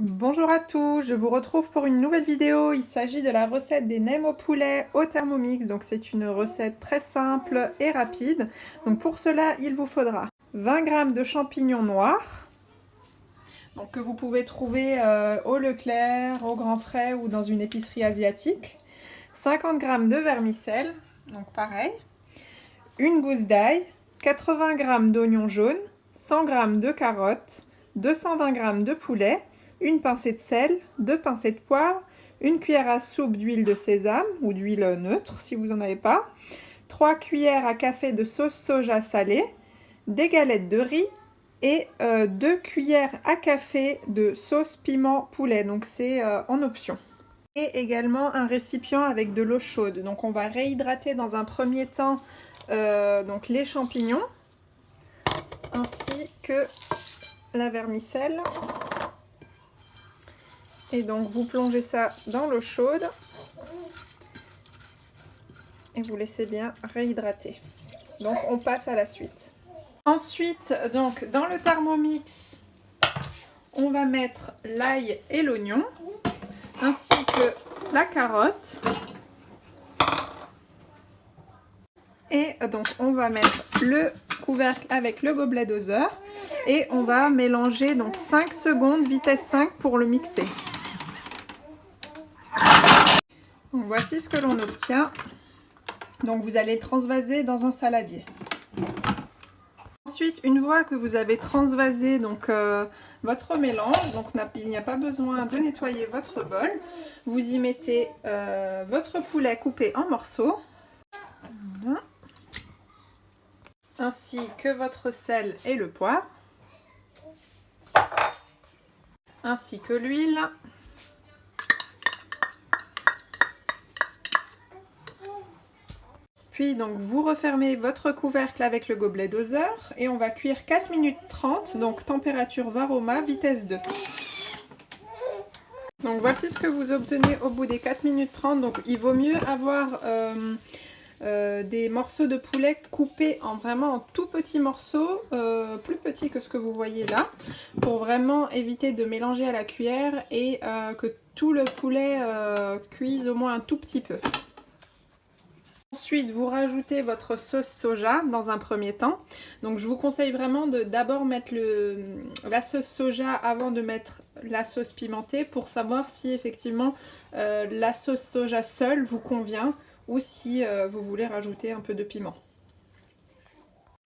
Bonjour à tous, je vous retrouve pour une nouvelle vidéo. Il s'agit de la recette des nems au poulet au Thermomix. Donc c'est une recette très simple et rapide. Donc pour cela, il vous faudra 20 g de champignons noirs, donc que vous pouvez trouver au Leclerc, au Grand Frais ou dans une épicerie asiatique. 50 g de vermicelle, donc pareil. Une gousse d'ail, 80 g d'oignons jaunes, 100 g de carottes, 220 g de poulet, une pincée de sel, 2 pincées de poivre, une cuillère à soupe d'huile de sésame ou d'huile neutre si vous n'en avez pas, 3 cuillères à café de sauce soja salée, des galettes de riz et 2 cuillères à café de sauce piment poulet, donc c'est en option. Et également un récipient avec de l'eau chaude. Donc on va réhydrater dans un premier temps donc les champignons ainsi que la vermicelle. Et donc vous plongez ça dans l'eau chaude et vous laissez bien réhydrater. Donc on passe à la suite. Ensuite, donc dans le Thermomix, on va mettre l'ail et l'oignon ainsi que la carotte. Et donc on va mettre le couvercle avec le gobelet doseur et on va mélanger donc 5 secondes vitesse 5 pour le mixer. Donc voici ce que l'on obtient. Donc vous allez le transvaser dans un saladier. Ensuite, une fois que vous avez transvasé donc, votre mélange, donc il n'y a pas besoin de nettoyer votre bol, vous y mettez votre poulet coupé en morceaux. Voilà. Ainsi que votre sel et le poivre, ainsi que l'huile. Puis donc vous refermez votre couvercle avec le gobelet doseur et on va cuire 4 minutes 30, donc température Varoma, vitesse 2. Donc voici ce que vous obtenez au bout des 4 minutes 30. Donc il vaut mieux avoir des morceaux de poulet coupés vraiment en tout petits morceaux, plus petits que ce que vous voyez là, pour vraiment éviter de mélanger à la cuillère et que tout le poulet cuise au moins un tout petit peu. Ensuite, vous rajoutez votre sauce soja dans un premier temps. Donc je vous conseille vraiment de d'abord mettre la sauce soja avant de mettre la sauce pimentée pour savoir si effectivement la sauce soja seule vous convient ou si vous voulez rajouter un peu de piment.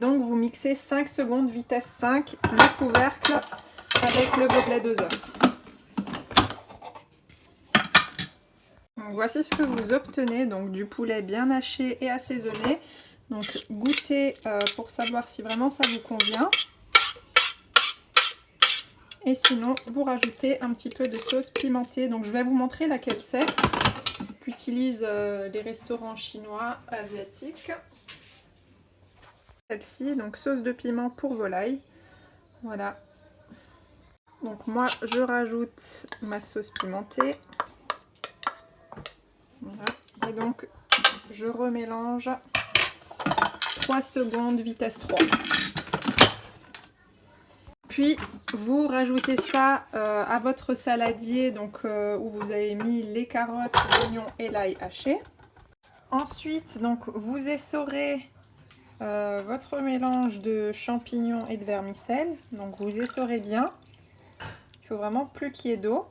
Donc vous mixez 5 secondes vitesse 5 le couvercle avec le gobelet doseur. Donc voici ce que vous obtenez, donc du poulet bien haché et assaisonné. Donc goûtez pour savoir si vraiment ça vous convient. Et sinon vous rajoutez un petit peu de sauce pimentée. Donc je vais vous montrer laquelle c'est, qu'utilisent les restaurants chinois asiatiques. Celle-ci, donc sauce de piment pour volaille. Voilà. Donc moi je rajoute ma sauce pimentée. Voilà. Et donc je remélange 3 secondes vitesse 3. Puis vous rajoutez ça à votre saladier donc, où vous avez mis les carottes, l'oignon et l'ail haché. Ensuite donc vous essorez votre mélange de champignons et de vermicelle. Donc vous essorez bien. Il faut vraiment plus qu'il y ait d'eau.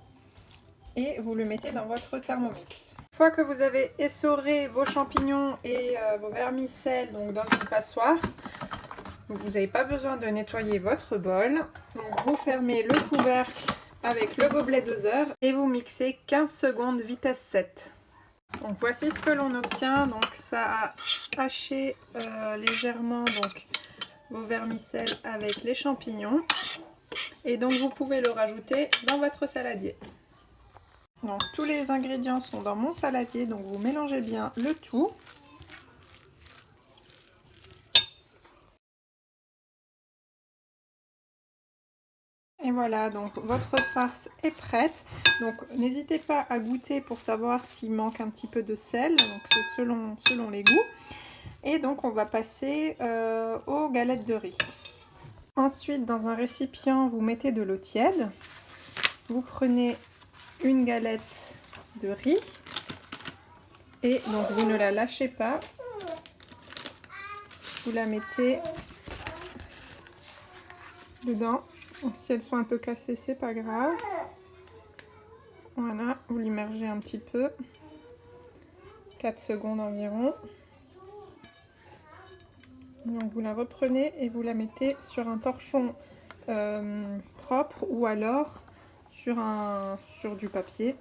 Et vous le mettez dans votre Thermomix. Une fois que vous avez essoré vos champignons et vos vermicelles donc dans une passoire, vous n'avez pas besoin de nettoyer votre bol. Donc vous fermez le couvercle avec le gobelet doseur et vous mixez 15 secondes vitesse 7. Donc voici ce que l'on obtient. Donc ça a haché légèrement donc, vos vermicelles avec les champignons. Et donc vous pouvez le rajouter dans votre saladier. Donc tous les ingrédients sont dans mon saladier, donc vous mélangez bien le tout. Et voilà, donc votre farce est prête. Donc n'hésitez pas à goûter pour savoir s'il manque un petit peu de sel, donc c'est selon les goûts. Et donc on va passer aux galettes de riz. Ensuite, dans un récipient, vous mettez de l'eau tiède. vous prenez une galette de riz et donc vous ne la lâchez pas. Vous la mettez dedans. Donc, si elles sont un peu cassées, c'est pas grave. Voilà, vous l'immergez un petit peu. 4 secondes environ. Donc vous la reprenez et vous la mettez sur un torchon propre ou alors sur du papier.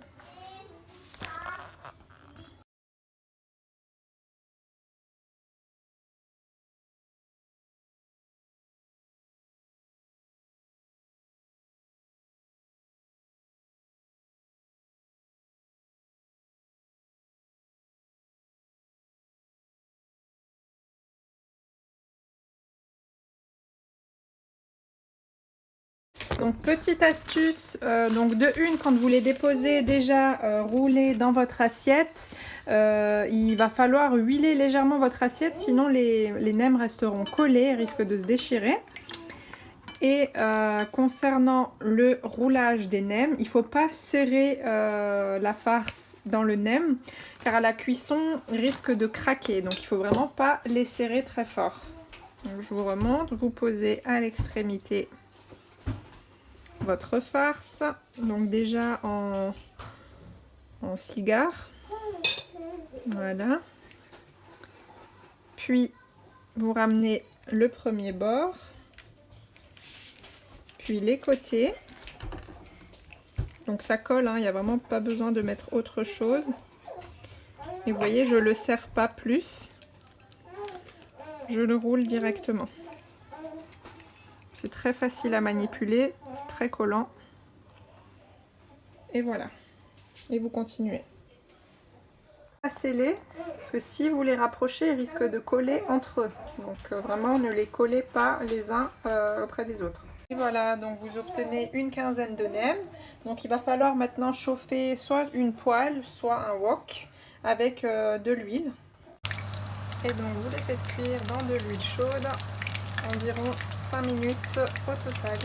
Donc petite astuce, donc de une, quand vous les déposez déjà roulés dans votre assiette, il va falloir huiler légèrement votre assiette, sinon les nems resteront collés et risquent de se déchirer. Et concernant le roulage des nems, il ne faut pas serrer la farce dans le nem, car à la cuisson, il risque de craquer. Donc il ne faut vraiment pas les serrer très fort. Donc, je vous remonte, vous posez à l'extrémité votre farce, donc déjà en cigare, voilà, puis vous ramenez le premier bord, puis les côtés, donc ça colle, hein, il n'y a vraiment pas besoin de mettre autre chose, et vous voyez je le serre pas plus, je le roule directement. C'est très facile à manipuler, c'est très collant. Et voilà. Et vous continuez. Passez-les, parce que si vous les rapprochez, ils risquent de coller entre eux. Donc vraiment, ne les collez pas les uns auprès des autres. Et voilà, donc vous obtenez une quinzaine de nems. Donc il va falloir maintenant chauffer soit une poêle, soit un wok avec de l'huile. Et donc vous les faites cuire dans de l'huile chaude, environ 5 minutes au total.